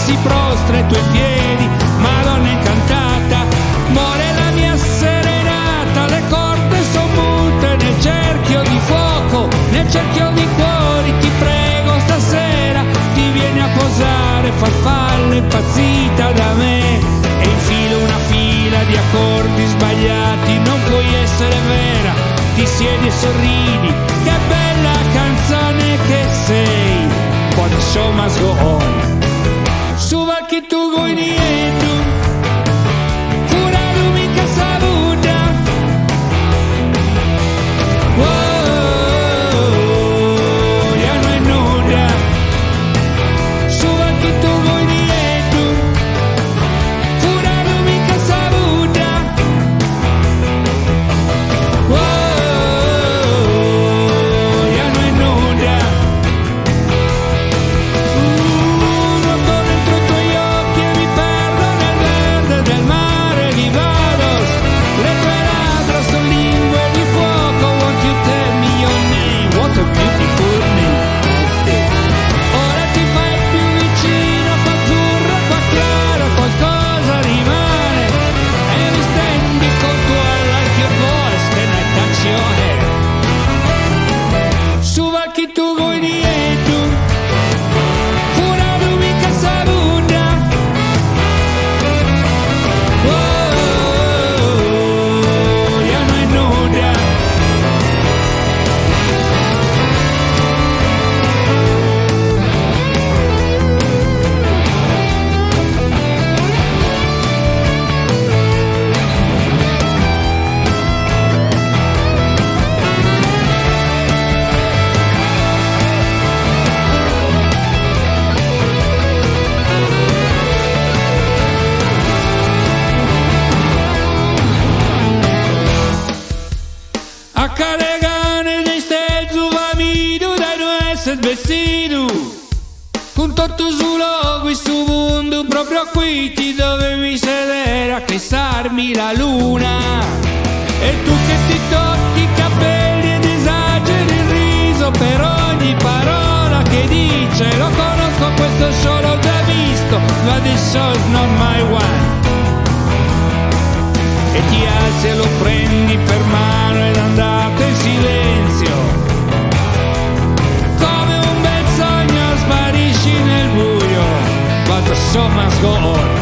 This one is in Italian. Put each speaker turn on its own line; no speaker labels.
si prostra ai tuoi piedi, Madonna incantata, muore la mia serenata, le corde son multe nel cerchio di fuoco, nel cerchio di cuori, ti prego stasera, ti vieni a posare, farfalla impazzita da me, e infilo una fila di accordi sbagliati, non puoi essere vera, ti siedi e sorridi, che bella canzone che sei, but the show must go on. Su va che tu vuoi niente, pura l'unica saluta. Oh, ya no è nulla. Su va che tu vuoi niente, pura l'unica saluta. Oh, ya no è nulla. Con tutto solo questo mondo, proprio qui ti dovevi sedere a chissarmi la luna. E tu che ti tocchi i capelli ed esageri il riso per ogni parola che dice. Lo conosco questo show, l'ho già visto, ma this show's not my one. E ti alzi e lo prendi per mano ed andate in silenzio. Sparisci nel buio, but the show must go on.